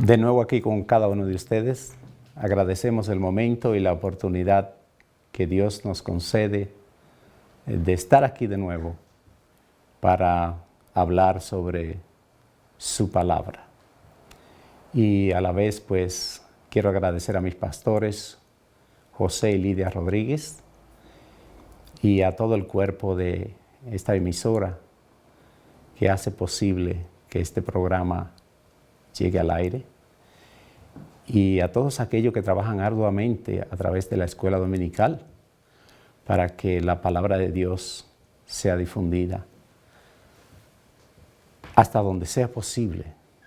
De nuevo aquí con cada uno de ustedes, agradecemos el momento y la oportunidad que Dios nos concede de estar aquí de nuevo para hablar sobre su palabra. Y a la vez, pues, quiero agradecer a mis pastores, José y Lidia Rodríguez, y a todo el cuerpo de esta emisora que hace posible que este programa llegue al aire, y a todos aquellos que trabajan arduamente a través de la escuela dominical para que la palabra de Dios sea difundida hasta donde sea posible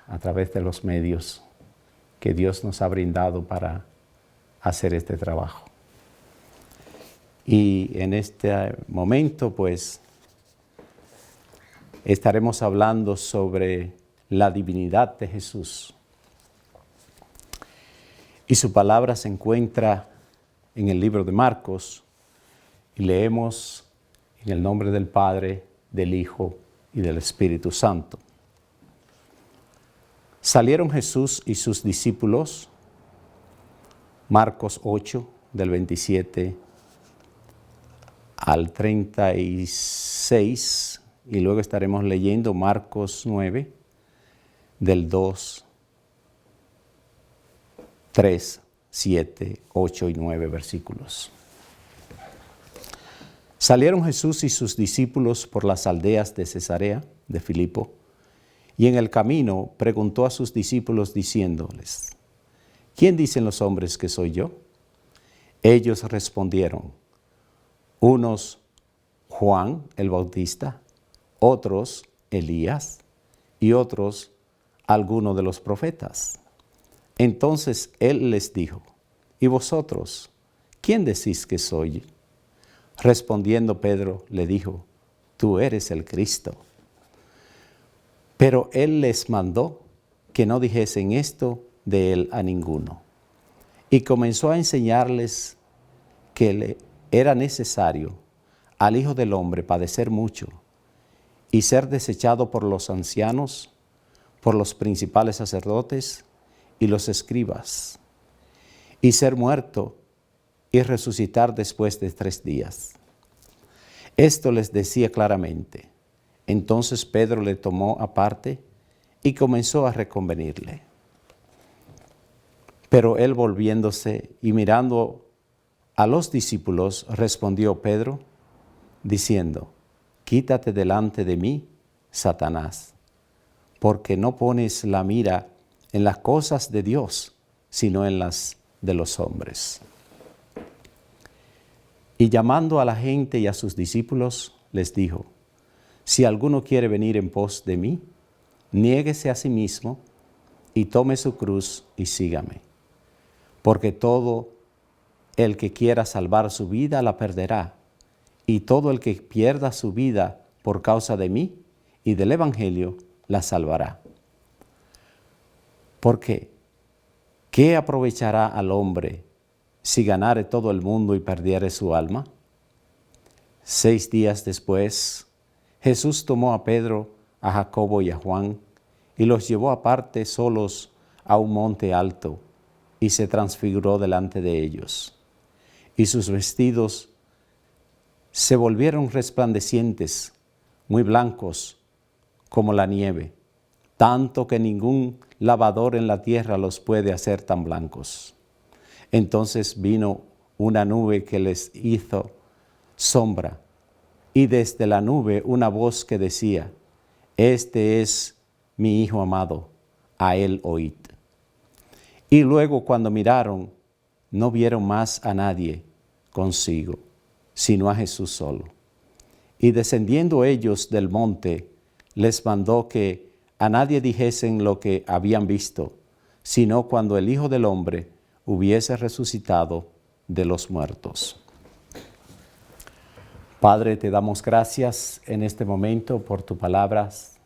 a través de los medios que Dios nos ha brindado para hacer este trabajo. Y en este momento, pues, estaremos hablando sobre la divinidad de Jesús. Y su palabra se encuentra en el libro de Marcos y leemos en el nombre del Padre, del Hijo y del Espíritu Santo. Salieron Jesús y sus discípulos, Marcos 8, del 27 al 36, y luego estaremos leyendo Marcos 9, del 2, 3, 7, 8 y 9 versículos. Salieron Jesús y sus discípulos por las aldeas de Cesarea de Filipo, y en el camino preguntó a sus discípulos diciéndoles: ¿Quién dicen los hombres que soy yo? Ellos respondieron: unos Juan el Bautista, otros Elías, y otros alguno de los profetas. Entonces él les dijo: ¿y vosotros, quién decís que soy? Respondiendo Pedro le dijo: tú eres el Cristo. Pero él les mandó que no dijesen esto de él a ninguno. Y comenzó a enseñarles que le era necesario al Hijo del Hombre padecer mucho y ser desechado por los ancianos, por los principales sacerdotes y los escribas, y ser muerto y resucitar después de 3 días. Esto les decía claramente. Entonces Pedro le tomó aparte y comenzó a reconvenirle. Pero él, volviéndose y mirando a los discípulos, respondió Pedro, diciendo: quítate delante de mí, Satanás, porque no pones la mira en las cosas de Dios, sino en las de los hombres. Y llamando a la gente y a sus discípulos, les dijo: si alguno quiere venir en pos de mí, niéguese a sí mismo y tome su cruz y sígame. Porque todo el que quiera salvar su vida la perderá, y todo el que pierda su vida por causa de mí y del Evangelio la salvará. Porque, ¿qué aprovechará al hombre si ganare todo el mundo y perdiere su alma? 6 días después, Jesús tomó a Pedro, a Jacobo y a Juan, y los llevó aparte solos a un monte alto, y se transfiguró delante de ellos. Y sus vestidos se volvieron resplandecientes, muy blancos como la nieve, tanto que ningún lavador en la tierra los puede hacer tan blancos. Entonces vino una nube que les hizo sombra, y desde la nube una voz que decía: este es mi Hijo amado, a él oíd. Y luego, cuando miraron, no vieron más a nadie consigo, sino a Jesús solo. Y descendiendo ellos del monte, les mandó que a nadie dijesen lo que habían visto, sino cuando el Hijo del Hombre hubiese resucitado de los muertos. Padre, te damos gracias en este momento por tus palabras.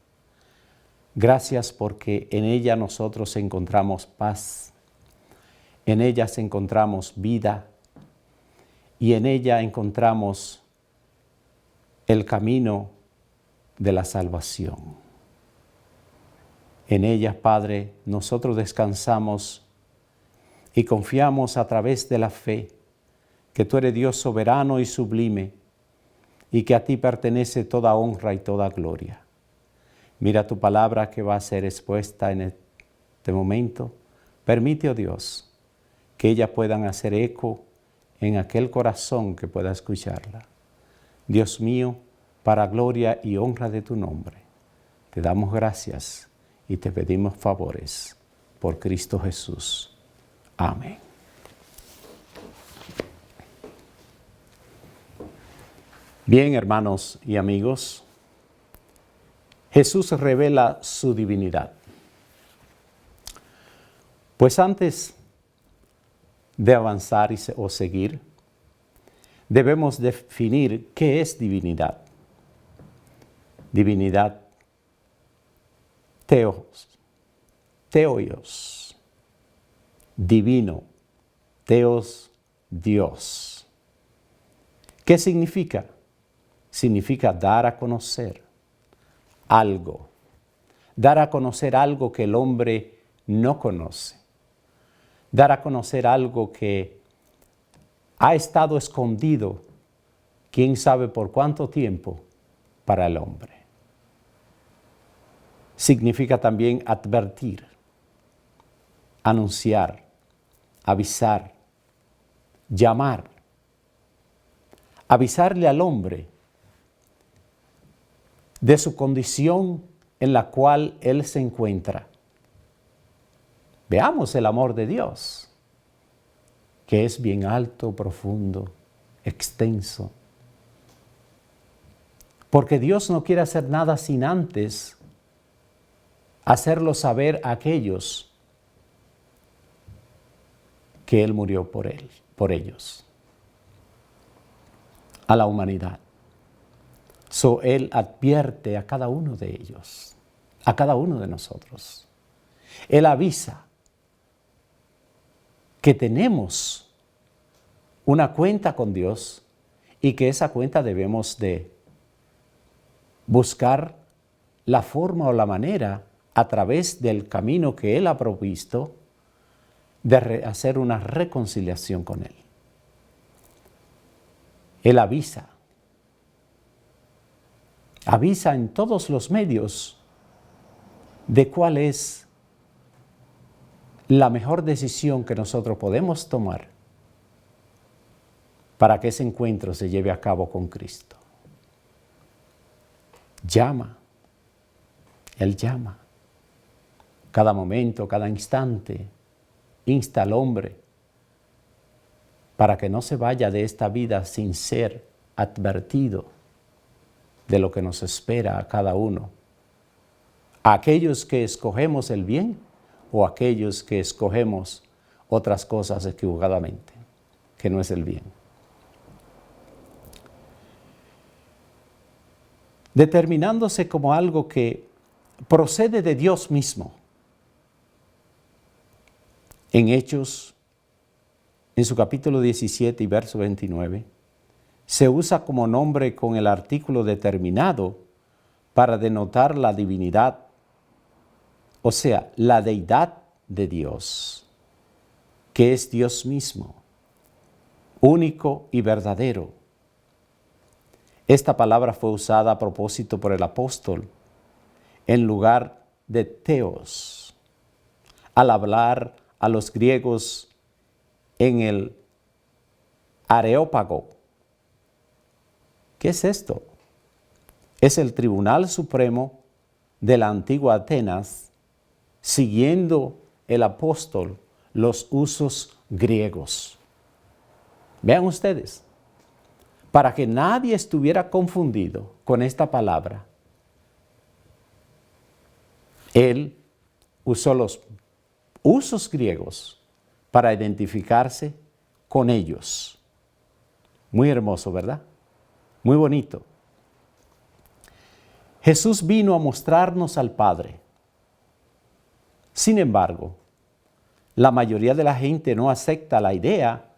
Gracias porque en ella nosotros encontramos paz, en ellas encontramos vida y en ella encontramos el camino de la salvación. En ellas, Padre, nosotros descansamos y confiamos a través de la fe que tú eres Dios soberano y sublime y que a ti pertenece toda honra y toda gloria. Mira tu palabra que va a ser expuesta en este momento. Permite, oh Dios, que ellas puedan hacer eco en aquel corazón que pueda escucharla. Dios mío, para gloria y honra de tu nombre, te damos gracias y te pedimos favores por Cristo Jesús. Amén. Bien, hermanos y amigos, Jesús revela su divinidad. Pues antes de avanzar o seguir, debemos definir qué es divinidad. Divinidad, theos, divino, theos, Dios. ¿Qué significa? Significa dar a conocer algo. Dar a conocer algo que el hombre no conoce. Dar a conocer algo que ha estado escondido, quién sabe por cuánto tiempo, para el hombre. Significa también advertir, anunciar, avisar, llamar. Avisarle al hombre de su condición en la cual él se encuentra. Veamos el amor de Dios, que es bien alto, profundo, extenso. Porque Dios no quiere hacer nada sin antes hacerlo saber a aquellos que Él murió por ellos, a la humanidad. Él advierte a cada uno de ellos, a cada uno de nosotros. Él avisa que tenemos una cuenta con Dios y que esa cuenta debemos de buscar la forma o la manera a través del camino que Él ha provisto de hacer una reconciliación con Él. Él avisa en todos los medios de cuál es la mejor decisión que nosotros podemos tomar para que ese encuentro se lleve a cabo con Cristo. Llama, Él llama. Cada momento, cada instante, insta al hombre para que no se vaya de esta vida sin ser advertido de lo que nos espera a cada uno. A aquellos que escogemos el bien o aquellos que escogemos otras cosas equivocadamente, que no es el bien. Determinándose como algo que procede de Dios mismo. En Hechos, en su capítulo 17 y verso 29, se usa como nombre con el artículo determinado para denotar la divinidad, o sea, la deidad de Dios, que es Dios mismo, único y verdadero. Esta palabra fue usada a propósito por el apóstol en lugar de theos, al hablar a los griegos en el Areópago. ¿Qué es esto? Es el Tribunal Supremo de la antigua Atenas, siguiendo el apóstol los usos griegos. Vean ustedes, para que nadie estuviera confundido con esta palabra, él usó los usos griegos para identificarse con ellos. Muy hermoso, ¿verdad? Muy bonito. Jesús vino a mostrarnos al Padre. Sin embargo, la mayoría de la gente no acepta la idea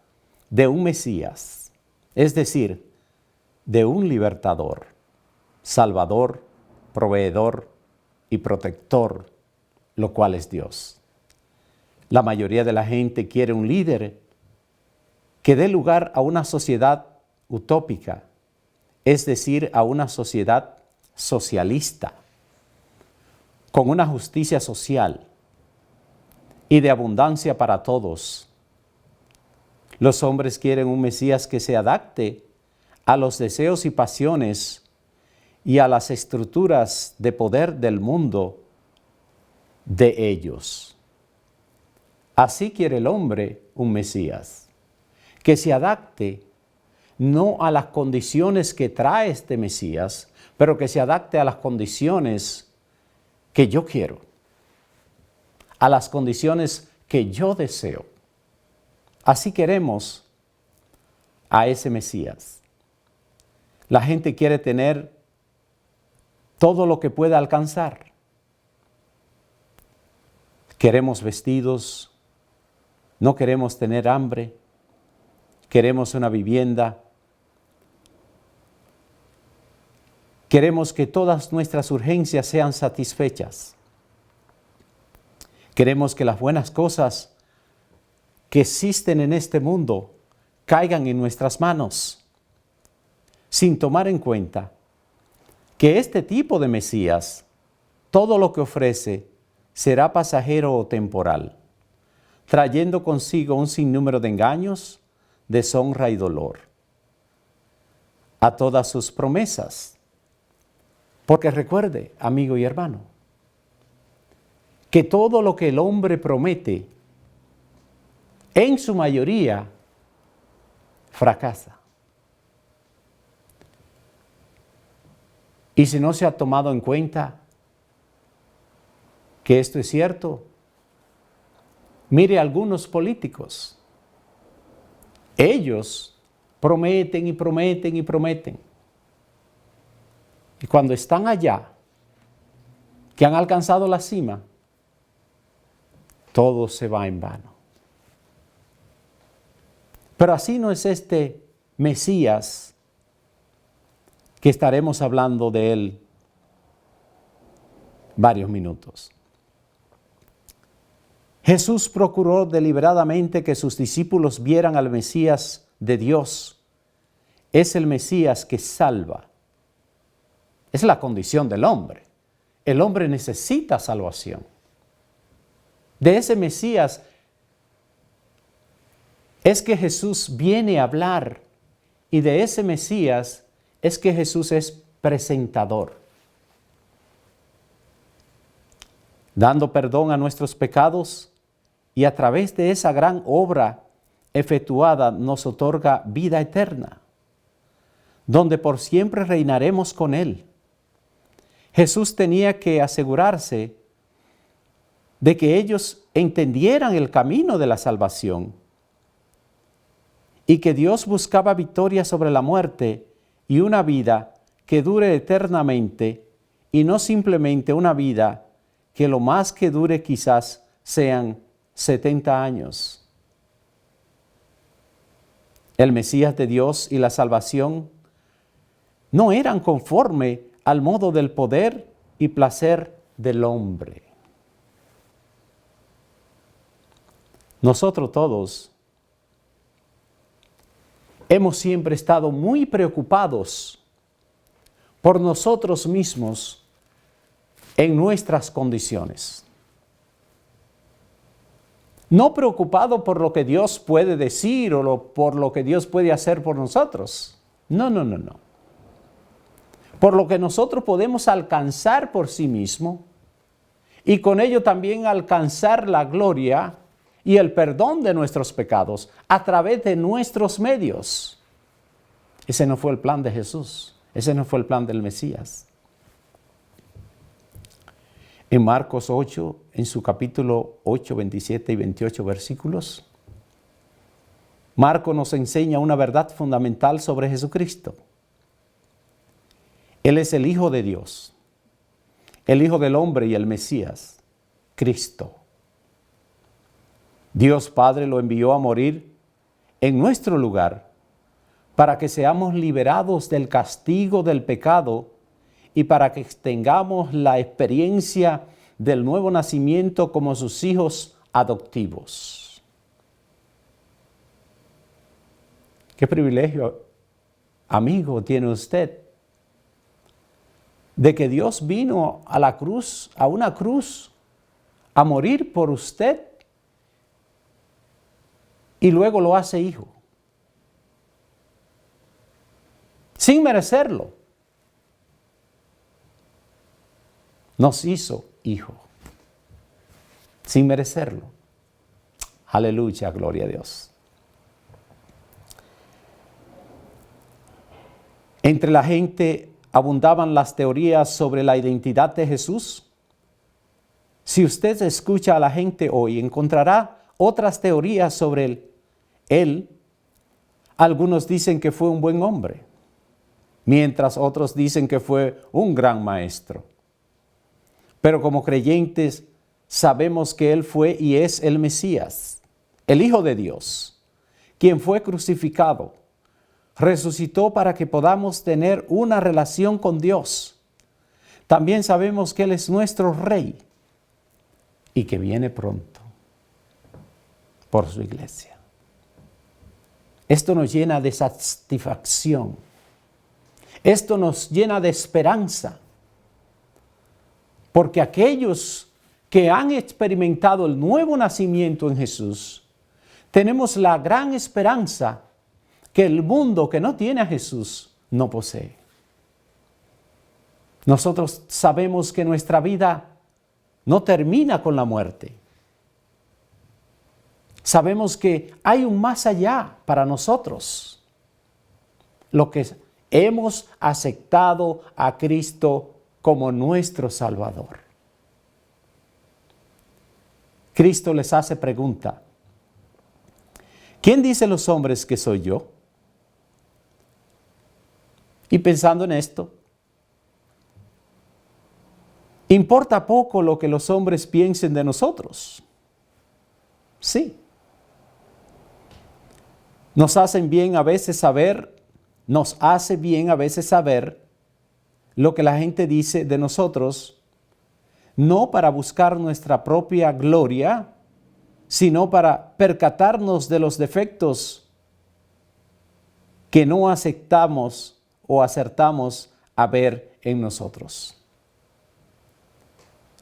de un Mesías, es decir, de un libertador, salvador, proveedor y protector lo cual es Dios. La mayoría de la gente quiere un líder que dé lugar a una sociedad utópica, es decir, a una sociedad socialista, con una justicia social y de abundancia para todos. Los hombres quieren un Mesías que se adapte a los deseos y pasiones y a las estructuras de poder del mundo de ellos. Así quiere el hombre un Mesías, que se adapte no a las condiciones que trae este Mesías, pero que se adapte a las condiciones que yo quiero, a las condiciones que yo deseo. Así queremos a ese Mesías. La gente quiere tener todo lo que pueda alcanzar. Queremos vestidos, no queremos tener hambre, queremos una vivienda, queremos que todas nuestras urgencias sean satisfechas. Queremos que las buenas cosas que existen en este mundo caigan en nuestras manos, sin tomar en cuenta que este tipo de Mesías, todo lo que ofrece, será pasajero o temporal, trayendo consigo un sinnúmero de engaños, deshonra y dolor a todas sus promesas. Porque recuerde, amigo y hermano, que todo lo que el hombre promete, en su mayoría, fracasa. Y si no se ha tomado en cuenta que esto es cierto, mire a algunos políticos. Ellos prometen y prometen y prometen. Y cuando están allá, que han alcanzado la cima, todo se va en vano. Pero así no es este Mesías que estaremos hablando de él varios minutos. Jesús procuró deliberadamente que sus discípulos vieran al Mesías de Dios. Es el Mesías que salva. Es la condición del hombre. El hombre necesita salvación. De ese Mesías es que Jesús viene a hablar, y de ese Mesías es que Jesús es presentador, dando perdón a nuestros pecados, y a través de esa gran obra efectuada nos otorga vida eterna, donde por siempre reinaremos con Él. Jesús tenía que asegurarse de que ellos entendieran el camino de la salvación y que Dios buscaba victoria sobre la muerte y una vida que dure eternamente, y no simplemente una vida que lo más que dure quizás sean 70 años. El Mesías de Dios y la salvación no eran conforme al modo del poder y placer del hombre. Nosotros todos hemos siempre estado muy preocupados por nosotros mismos en nuestras condiciones. No preocupado por lo que Dios puede decir o por lo que Dios puede hacer por nosotros. No. Por lo que nosotros podemos alcanzar por sí mismo, y con ello también alcanzar la gloria y el perdón de nuestros pecados a través de nuestros medios. Ese no fue el plan de Jesús. Ese no fue el plan del Mesías. En Marcos 8, en su capítulo 8, 27 y 28 versículos, Marcos nos enseña una verdad fundamental sobre Jesucristo. Él es el Hijo de Dios, el Hijo del hombre y el Mesías, Cristo. Dios Padre lo envió a morir en nuestro lugar para que seamos liberados del castigo del pecado y para que tengamos la experiencia del nuevo nacimiento como sus hijos adoptivos. Qué privilegio, amigo, tiene usted de que Dios vino a la cruz, a una cruz, a morir por usted y luego lo hace hijo. Sin merecerlo. Nos hizo hijo. Sin merecerlo. Aleluya, gloria a Dios. Entre la gente abundaban las teorías sobre la identidad de Jesús. Si usted escucha a la gente hoy, encontrará otras teorías sobre él. Algunos dicen que fue un buen hombre, mientras otros dicen que fue un gran maestro. Pero como creyentes sabemos que Él fue y es el Mesías, el Hijo de Dios, quien fue crucificado, resucitó para que podamos tener una relación con Dios. También sabemos que Él es nuestro Rey y que viene pronto por su iglesia. Esto nos llena de satisfacción. Esto nos llena de esperanza. Porque aquellos que han experimentado el nuevo nacimiento en Jesús, tenemos la gran esperanza que el mundo que no tiene a Jesús no posee. Nosotros sabemos que nuestra vida no termina con la muerte. Sabemos que hay un más allá para nosotros. Lo que hemos aceptado a Cristo como nuestro Salvador. Cristo les hace pregunta: ¿quién dicen los hombres que soy yo? Y pensando en esto, ¿importa poco lo que los hombres piensen de nosotros? Sí. Nos hace bien a veces saber lo que la gente dice de nosotros, no para buscar nuestra propia gloria, sino para percatarnos de los defectos que no aceptamos o acertamos a ver en nosotros.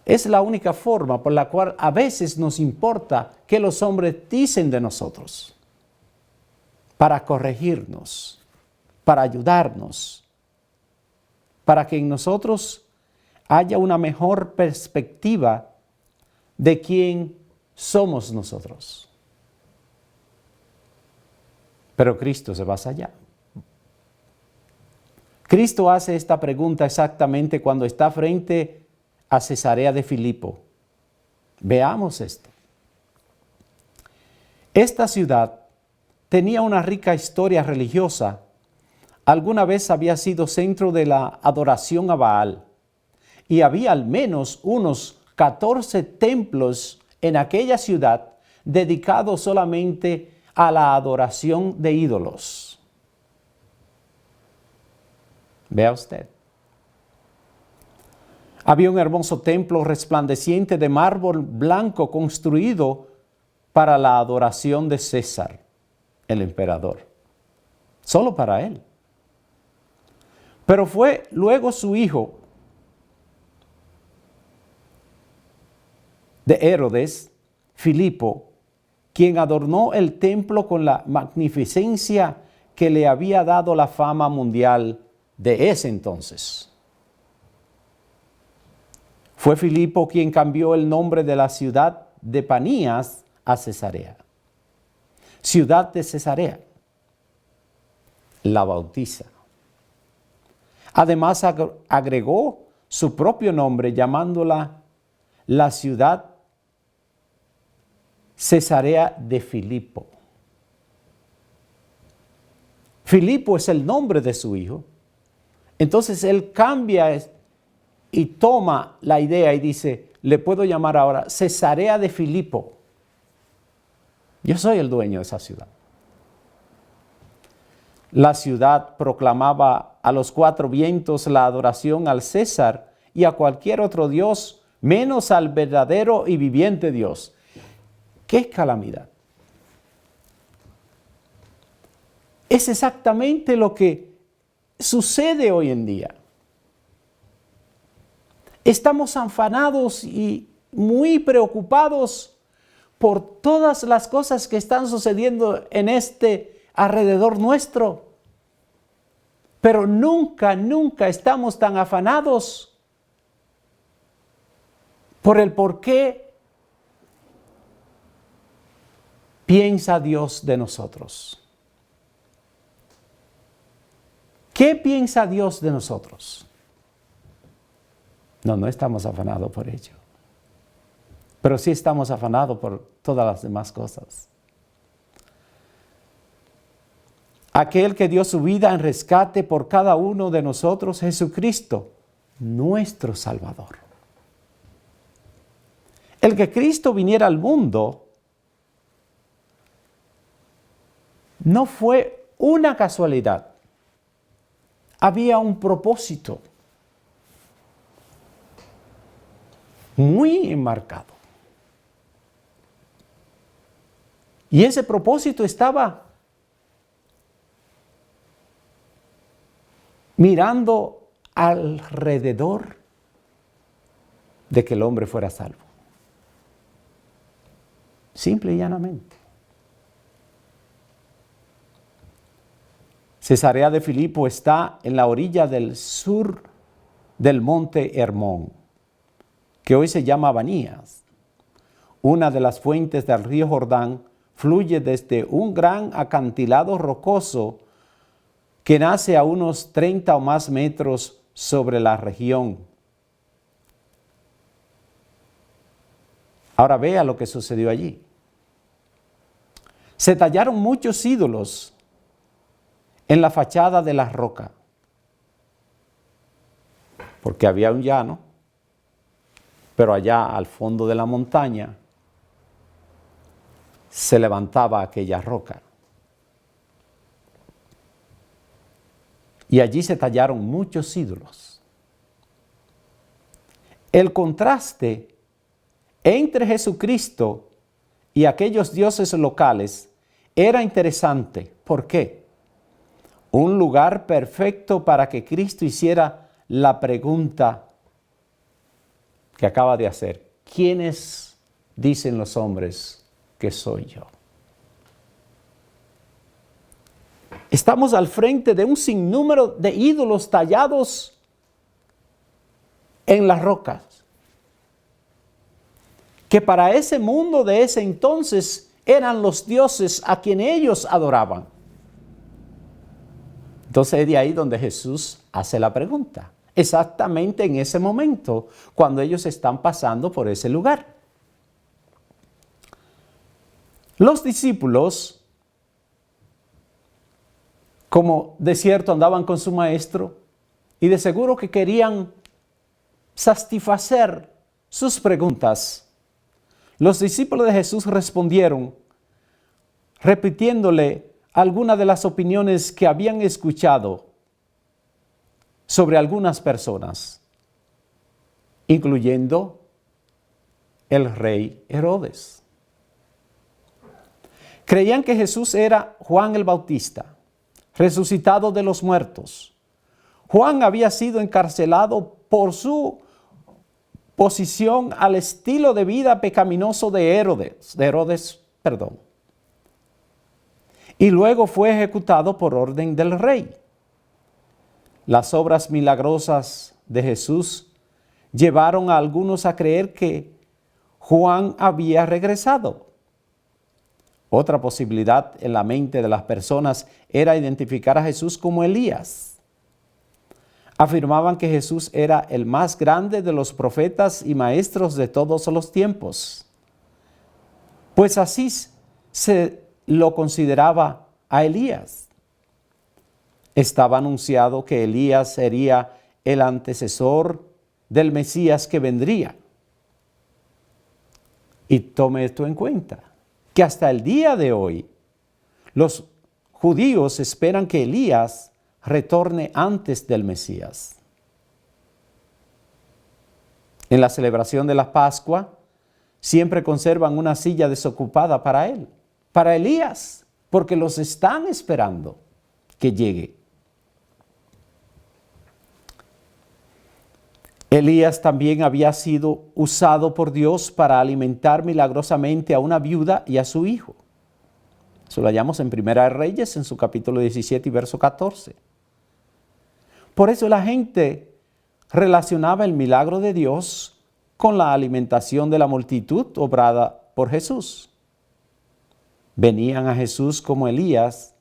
Es la única forma por la cual a veces nos importa qué los hombres dicen de nosotros, para corregirnos, para ayudarnos, para que en nosotros haya una mejor perspectiva de quién somos nosotros. Pero Cristo se va más allá. Cristo hace esta pregunta exactamente cuando está frente a Cesarea de Filipo. Veamos esto. Esta ciudad tenía una rica historia religiosa. Alguna vez había sido centro de la adoración a Baal y había al menos unos 14 templos en aquella ciudad dedicados solamente a la adoración de ídolos. Vea usted. Había un hermoso templo resplandeciente de mármol blanco construido para la adoración de César, el emperador. Solo para él. Pero fue luego su hijo de Herodes, Filipo, quien adornó el templo con la magnificencia que le había dado la fama mundial de ese entonces. Fue Filipo quien cambió el nombre de la ciudad de Panías a Cesarea. Ciudad de Cesarea. La bautiza. Además agregó su propio nombre llamándola la ciudad Cesarea de Filipo. Filipo es el nombre de su hijo. Entonces él cambia y toma la idea y dice, le puedo llamar ahora Cesarea de Filipo. Yo soy el dueño de esa ciudad. La ciudad proclamaba a los 4 vientos la adoración al César y a cualquier otro dios menos al verdadero y viviente Dios. ¿Qué calamidad? Es exactamente lo que sucede hoy en día. Estamos afanados y muy preocupados por todas las cosas que están sucediendo en alrededor nuestro. Pero nunca estamos tan afanados por el por qué piensa Dios de nosotros. ¿Qué piensa Dios de nosotros? No estamos afanados por ello. Pero sí estamos afanados por todas las demás cosas. Aquel que dio su vida en rescate por cada uno de nosotros, Jesucristo, nuestro Salvador. El que Cristo viniera al mundo no fue una casualidad. Había un propósito muy enmarcado. Y ese propósito estaba mirando alrededor de que el hombre fuera salvo. Simple y llanamente. Cesarea de Filipo está en la orilla del sur del monte Hermón, que hoy se llama Banías. Una de las fuentes del río Jordán fluye desde un gran acantilado rocoso que nace a unos 30 o más metros sobre la región. Ahora vea lo que sucedió allí. Se tallaron muchos ídolos en la fachada de la roca, porque había un llano, pero allá al fondo de la montaña se levantaba aquella roca. Y allí se tallaron muchos ídolos. El contraste entre Jesucristo y aquellos dioses locales era interesante. ¿Por qué? Un lugar perfecto para que Cristo hiciera la pregunta que acaba de hacer. ¿Quiénes dicen los hombres que soy yo? Estamos al frente de un sinnúmero de ídolos tallados en las rocas, que para ese mundo de ese entonces eran los dioses a quien ellos adoraban. Entonces es de ahí donde Jesús hace la pregunta, exactamente en ese momento, cuando ellos están pasando por ese lugar. Los discípulos, como de cierto andaban con su maestro, y de seguro que querían satisfacer sus preguntas, los discípulos de Jesús respondieron, repitiéndole algunas de las opiniones que habían escuchado sobre algunas personas, incluyendo el rey Herodes. Creían que Jesús era Juan el Bautista, resucitado de los muertos. Juan había sido encarcelado por su posición al estilo de vida pecaminoso de Herodes. Y luego fue ejecutado por orden del rey. Las obras milagrosas de Jesús llevaron a algunos a creer que Juan había regresado. Otra posibilidad en la mente de las personas era identificar a Jesús como Elías. Afirmaban que Jesús era el más grande de los profetas y maestros de todos los tiempos, pues así se lo consideraba a Elías. Estaba anunciado que Elías sería el antecesor del Mesías que vendría. Y tome esto en cuenta, que hasta el día de hoy los judíos esperan que Elías retorne antes del Mesías. En la celebración de la Pascua, siempre conservan una silla desocupada para él, para Elías, porque los están esperando que llegue. Elías también había sido usado por Dios para alimentar milagrosamente a una viuda y a su hijo. Eso lo hallamos en Primera de Reyes, en su capítulo 17 y verso 14. Por eso la gente relacionaba el milagro de Dios con la alimentación de la multitud obrada por Jesús. Venían a Jesús como Elías,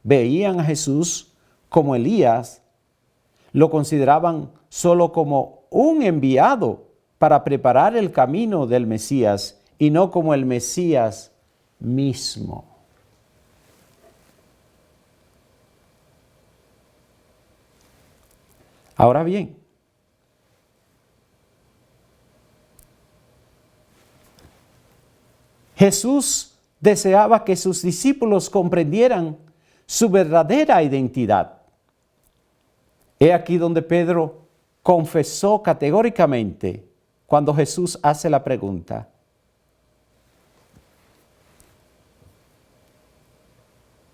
veían a Jesús como Elías, lo consideraban solo como un enviado para preparar el camino del Mesías y no como el Mesías mismo. Ahora bien, Jesús deseaba que sus discípulos comprendieran su verdadera identidad. He aquí donde Pedro confesó categóricamente cuando Jesús hace la pregunta: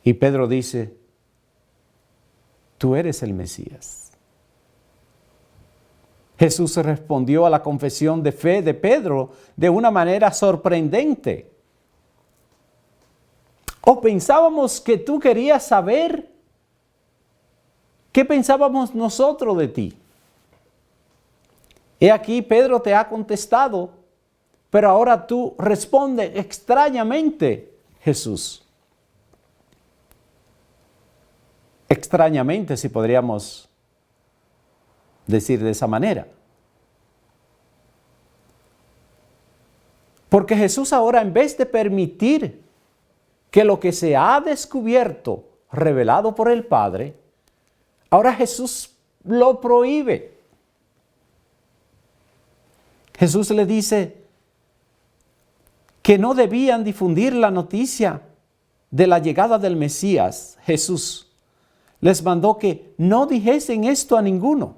y Pedro dice, tú eres el Mesías. Jesús respondió a la confesión de fe de Pedro de una manera sorprendente. ¿O pensábamos que tú querías saber qué pensábamos nosotros de ti? He aquí, Pedro te ha contestado, pero ahora tú respondes extrañamente, Jesús. Extrañamente, si podríamos decir de esa manera. Porque Jesús ahora, en vez de permitir que lo que se ha descubierto, revelado por el Padre, ahora Jesús lo prohíbe. Jesús le dice que no debían difundir la noticia de la llegada del Mesías. Jesús les mandó que no dijesen esto a ninguno.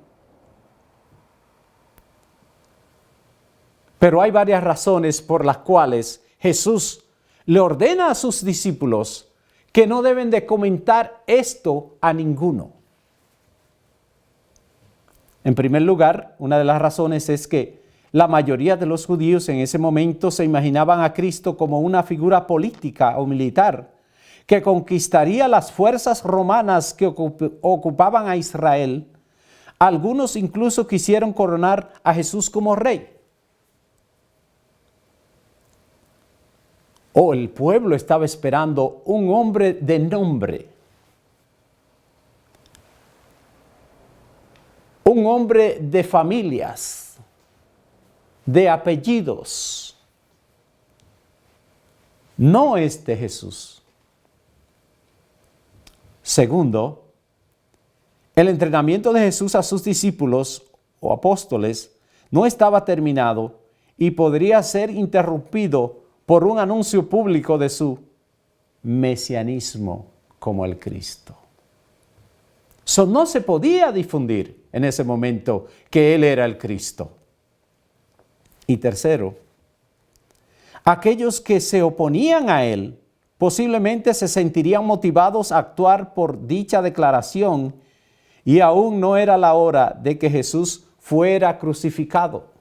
Pero hay varias razones por las cuales Jesús le ordena a sus discípulos que no deben de comentar esto a ninguno. En primer lugar, una de las razones es que la mayoría de los judíos en ese momento se imaginaban a Cristo como una figura política o militar que conquistaría las fuerzas romanas que ocupaban a Israel. Algunos incluso quisieron coronar a Jesús como rey. El pueblo estaba esperando un hombre de nombre, un hombre de familias, de apellidos. No este Jesús. Segundo, el entrenamiento de Jesús a sus discípulos o apóstoles no estaba terminado y podría ser interrumpido por un anuncio público de su mesianismo como el Cristo. No se podía difundir en ese momento que Él era el Cristo. Y tercero, aquellos que se oponían a Él posiblemente se sentirían motivados a actuar por dicha declaración y aún no era la hora de que Jesús fuera crucificado.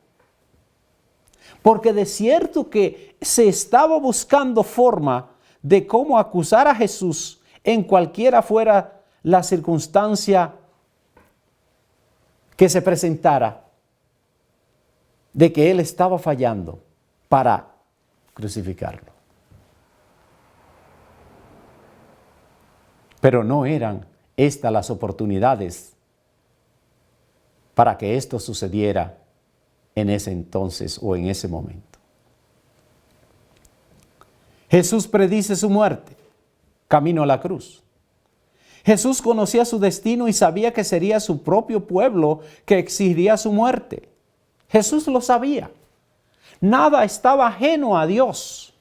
Porque de cierto que se estaba buscando forma de cómo acusar a Jesús en cualquiera fuera la circunstancia que se presentara, de que Él estaba fallando para crucificarlo. Pero no eran estas las oportunidades para que esto sucediera en ese entonces o en ese momento. Jesús predice su muerte, camino a la cruz. Jesús conocía su destino y sabía que sería su propio pueblo que exigiría su muerte. Jesús lo sabía. Nada estaba ajeno a Dios.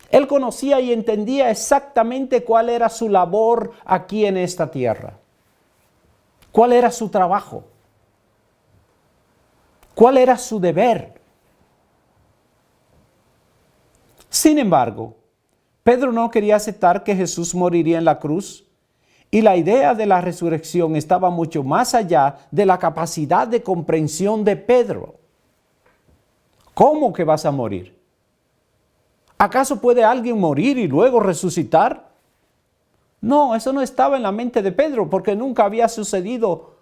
Él conocía y entendía exactamente cuál era su labor aquí en esta tierra. ¿Cuál era su trabajo? ¿Cuál era su deber? Sin embargo, Pedro no quería aceptar que Jesús moriría en la cruz, y la idea de la resurrección estaba mucho más allá de la capacidad de comprensión de Pedro. ¿Cómo que vas a morir? ¿Acaso puede alguien morir y luego resucitar? No, eso no estaba en la mente de Pedro, porque nunca había sucedido.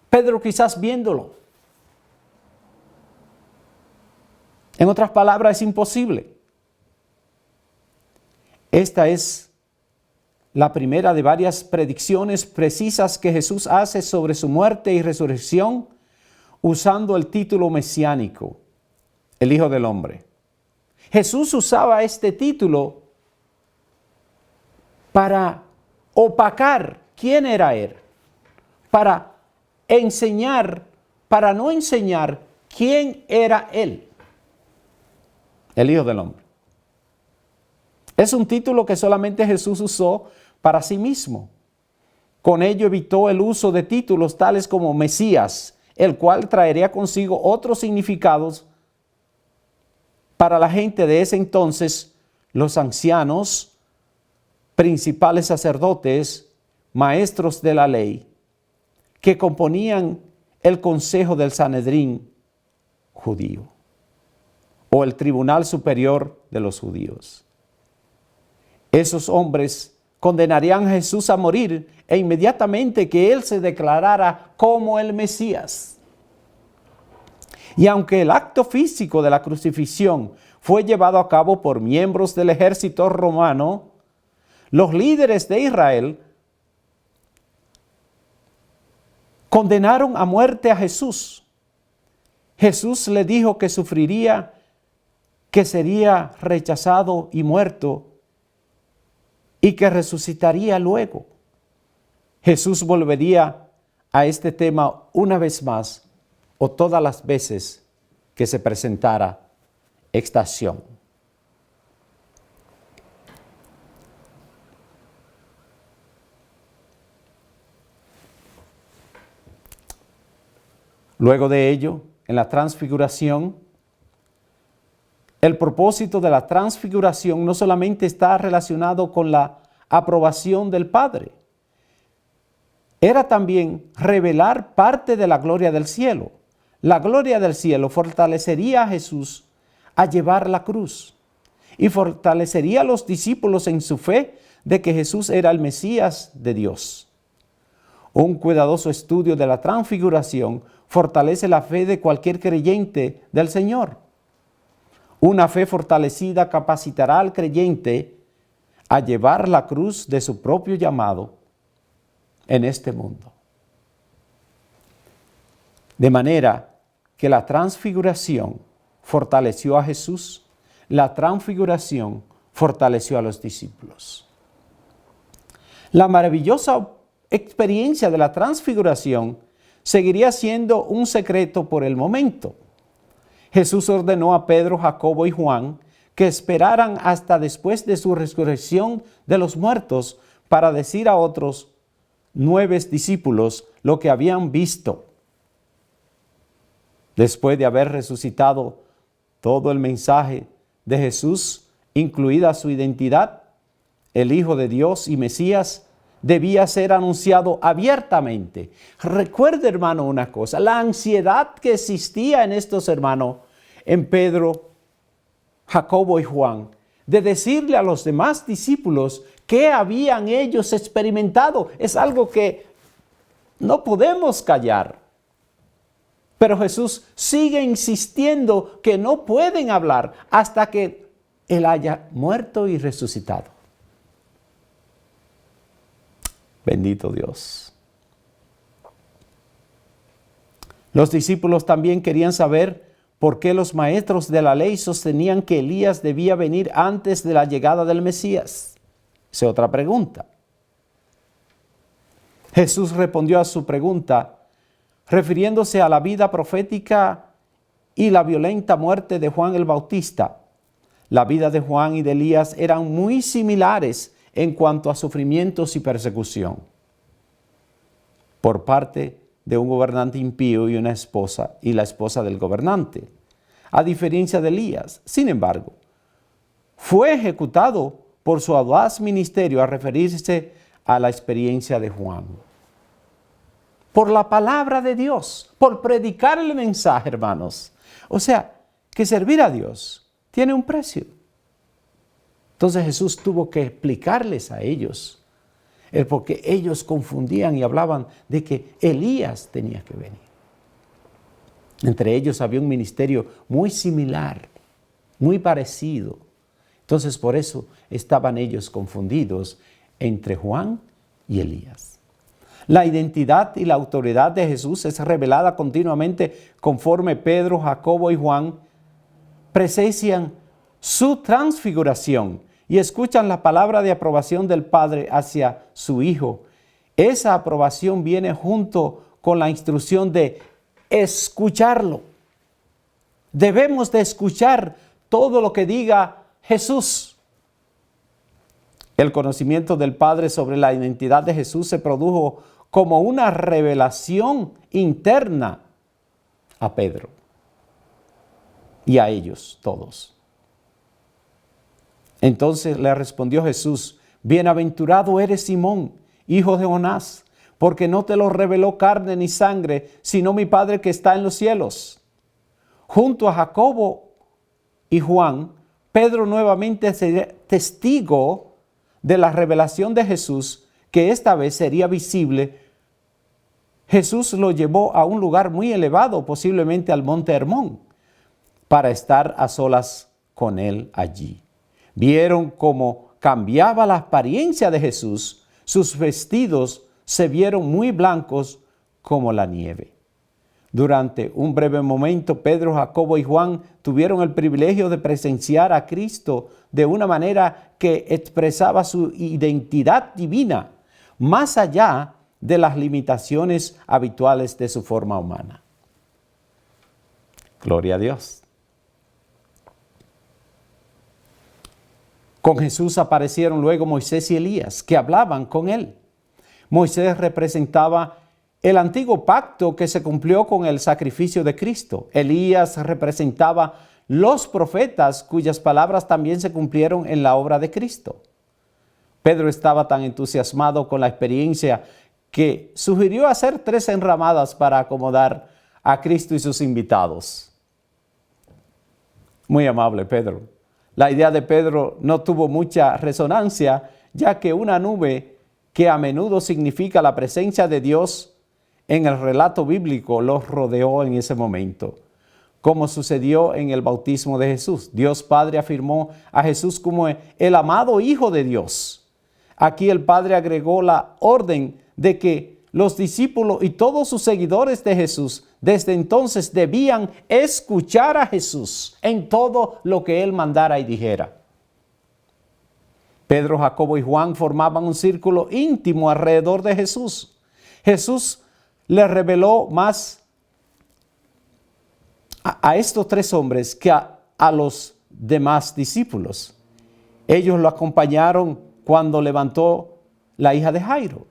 Pedro quizás viéndolo. En otras palabras, es imposible. Esta es la primera de varias predicciones precisas que Jesús hace sobre su muerte y resurrección, usando el título mesiánico, el Hijo del Hombre. Jesús usaba este título para opacar quién era Él, para enseñar, para no enseñar quién era Él, el Hijo del Hombre. Es un título que solamente Jesús usó para sí mismo. Con ello evitó el uso de títulos tales como Mesías, el cual traería consigo otros significados para la gente de ese entonces, los ancianos, principales sacerdotes, maestros de la ley, que componían el consejo del Sanedrín judío, o el tribunal superior de los judíos. Esos hombres condenarían a Jesús a morir e inmediatamente que Él se declarara como el Mesías. Y aunque el acto físico de la crucifixión fue llevado a cabo por miembros del ejército romano, los líderes de Israel condenaron a muerte a Jesús. Jesús le dijo que sufriría, que sería rechazado y muerto, y que resucitaría luego. Jesús volvería a este tema una vez más o todas las veces que se presentara esta acción. Luego de ello, en la transfiguración, el propósito de la transfiguración no solamente está relacionado con la aprobación del Padre, era también revelar parte de la gloria del cielo. La gloria del cielo fortalecería a Jesús a llevar la cruz y fortalecería a los discípulos en su fe de que Jesús era el Mesías de Dios. Un cuidadoso estudio de la transfiguración fortalece la fe de cualquier creyente del Señor. Una fe fortalecida capacitará al creyente a llevar la cruz de su propio llamado en este mundo. De manera que la transfiguración fortaleció a Jesús, la transfiguración fortaleció a los discípulos. La maravillosa experiencia de la transfiguración seguiría siendo un secreto por el momento. Jesús ordenó a Pedro, Jacobo y Juan que esperaran hasta después de su resurrección de los muertos para decir a otros 9 discípulos lo que habían visto. Después de haber resucitado, todo el mensaje de Jesús, incluida su identidad, el Hijo de Dios y Mesías, debía ser anunciado abiertamente. Recuerde, hermano, una cosa, la ansiedad que existía en estos hermanos, en Pedro, Jacobo y Juan, de decirle a los demás discípulos qué habían ellos experimentado, es algo que no podemos callar. Pero Jesús sigue insistiendo que no pueden hablar hasta que Él haya muerto y resucitado. Bendito Dios. Los discípulos también querían saber por qué los maestros de la ley sostenían que Elías debía venir antes de la llegada del Mesías. Esa es otra pregunta. Jesús respondió a su pregunta refiriéndose a la vida profética y la violenta muerte de Juan el Bautista. La vida de Juan y de Elías eran muy similares en cuanto a sufrimientos y persecución por parte de un gobernante impío y la esposa del gobernante, a diferencia de Elías. Sin embargo, fue ejecutado por su audaz ministerio a referirse a la experiencia de Juan. Por la palabra de Dios, por predicar el mensaje, hermanos. O sea, que servir a Dios tiene un precio. Entonces Jesús tuvo que explicarles a ellos, porque ellos confundían y hablaban de que Elías tenía que venir. Entre ellos había un ministerio muy similar, muy parecido. Entonces por eso estaban ellos confundidos entre Juan y Elías. La identidad y la autoridad de Jesús es revelada continuamente conforme Pedro, Jacobo y Juan presencian su transfiguración y escuchan la palabra de aprobación del Padre hacia su Hijo. Esa aprobación viene junto con la instrucción de escucharlo. Debemos de escuchar todo lo que diga Jesús. El conocimiento del Padre sobre la identidad de Jesús se produjo como una revelación interna a Pedro y a ellos todos. Entonces le respondió Jesús: bienaventurado eres Simón, hijo de Jonás, porque no te lo reveló carne ni sangre, sino mi Padre que está en los cielos. Junto a Jacobo y Juan, Pedro nuevamente sería testigo de la revelación de Jesús, que esta vez sería visible. Jesús lo llevó a un lugar muy elevado, posiblemente al monte Hermón, para estar a solas con él allí. Vieron cómo cambiaba la apariencia de Jesús. Sus vestidos se vieron muy blancos como la nieve. Durante un breve momento, Pedro, Jacobo y Juan tuvieron el privilegio de presenciar a Cristo de una manera que expresaba su identidad divina, más allá de las limitaciones habituales de su forma humana. Gloria a Dios. Con Jesús aparecieron luego Moisés y Elías, que hablaban con él. Moisés representaba el antiguo pacto que se cumplió con el sacrificio de Cristo. Elías representaba los profetas cuyas palabras también se cumplieron en la obra de Cristo. Pedro estaba tan entusiasmado con la experiencia que sugirió hacer 3 enramadas para acomodar a Cristo y sus invitados. Muy amable Pedro. La idea de Pedro no tuvo mucha resonancia, ya que una nube, que a menudo significa la presencia de Dios en el relato bíblico, los rodeó en ese momento, como sucedió en el bautismo de Jesús. Dios Padre afirmó a Jesús como el amado Hijo de Dios. Aquí el Padre agregó la orden de que los discípulos y todos sus seguidores de Jesús desde entonces debían escuchar a Jesús en todo lo que Él mandara y dijera. Pedro, Jacobo y Juan formaban un círculo íntimo alrededor de Jesús. Jesús le reveló más a estos 3 hombres que a los demás discípulos. Ellos lo acompañaron cuando levantó la hija de Jairo,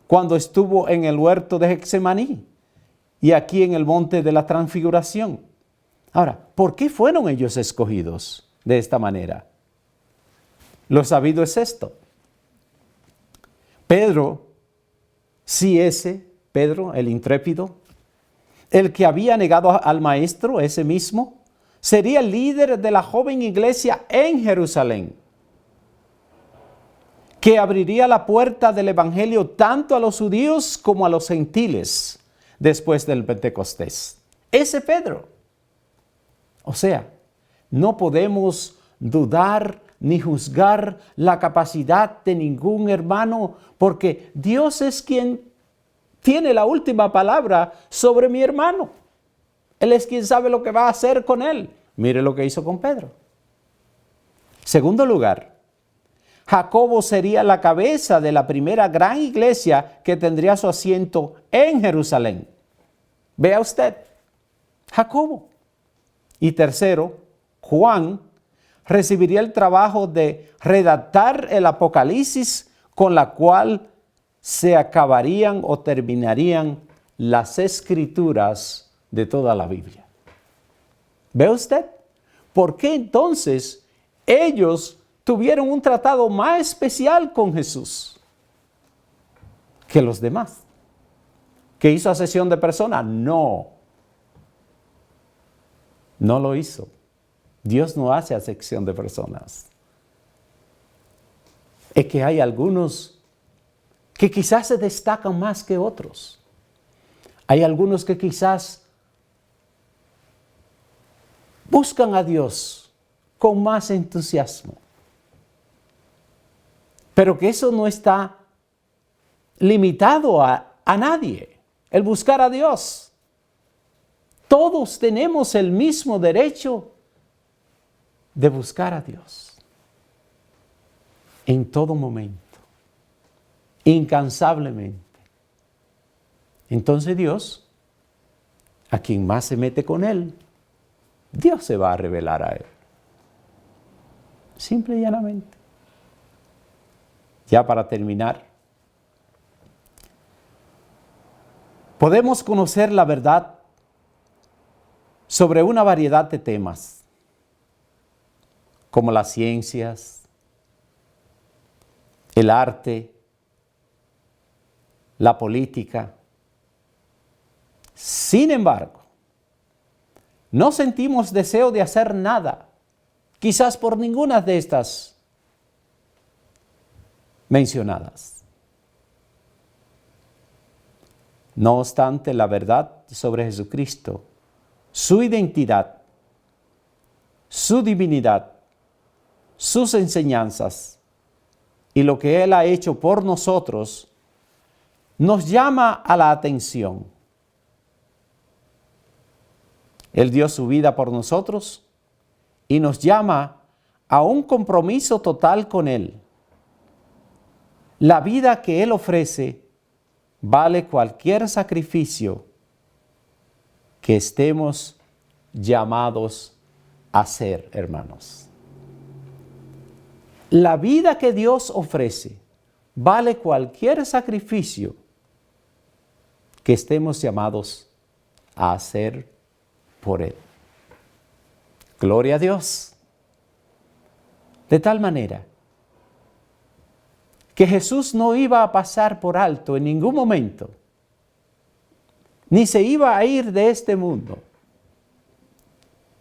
cuando estuvo en el huerto de Getsemaní y aquí en el monte de la transfiguración. Ahora, ¿por qué fueron ellos escogidos de esta manera? Lo sabido es esto. Pedro, Pedro, el intrépido, el que había negado al maestro, ese mismo, sería el líder de la joven iglesia en Jerusalén, que abriría la puerta del evangelio tanto a los judíos como a los gentiles después del Pentecostés. Ese Pedro. O sea, no podemos dudar ni juzgar la capacidad de ningún hermano, porque Dios es quien tiene la última palabra sobre mi hermano. Él es quien sabe lo que va a hacer con él. Mire lo que hizo con Pedro. Segundo lugar, Jacobo sería la cabeza de la primera gran iglesia que tendría su asiento en Jerusalén. Vea usted, Jacobo. Y tercero, Juan recibiría el trabajo de redactar el Apocalipsis, con la cual se acabarían o terminarían las escrituras de toda la Biblia. ¿Ve usted? ¿Por qué entonces ellos tuvieron un tratado más especial con Jesús que los demás? ¿Que hizo acepción de personas? No. No lo hizo. Dios no hace acepción de personas. Es que hay algunos que quizás se destacan más que otros. Hay algunos que quizás buscan a Dios con más entusiasmo. Pero que eso no está limitado a nadie, el buscar a Dios. Todos tenemos el mismo derecho de buscar a Dios. En todo momento, incansablemente. Entonces Dios, a quien más se mete con Él, Dios se va a revelar a Él. Simple y llanamente. Ya para terminar, podemos conocer la verdad sobre una variedad de temas, como las ciencias, el arte, la política. Sin embargo, no sentimos deseo de hacer nada, quizás por ninguna de estas mencionadas. No obstante, la verdad sobre Jesucristo, su identidad, su divinidad, sus enseñanzas y lo que Él ha hecho por nosotros, nos llama a la atención. Él dio su vida por nosotros y nos llama a un compromiso total con Él. La vida que Él ofrece vale cualquier sacrificio que estemos llamados a hacer, hermanos. La vida que Dios ofrece vale cualquier sacrificio que estemos llamados a hacer por Él. Gloria a Dios. De tal manera que Jesús no iba a pasar por alto en ningún momento, ni se iba a ir de este mundo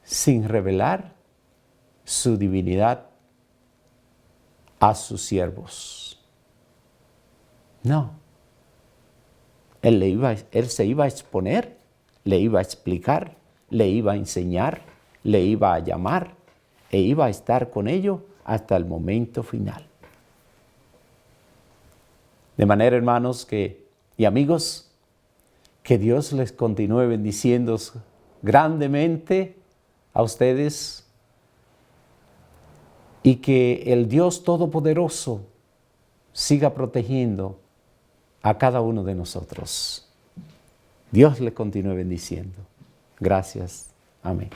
sin revelar su divinidad a sus siervos. No. Él se iba a exponer, le iba a explicar, le iba a enseñar, le iba a llamar e iba a estar con ellos hasta el momento final. De manera, hermanos y amigos, que Dios les continúe bendiciendo grandemente a ustedes y que el Dios Todopoderoso siga protegiendo a cada uno de nosotros. Dios les continúe bendiciendo. Gracias. Amén.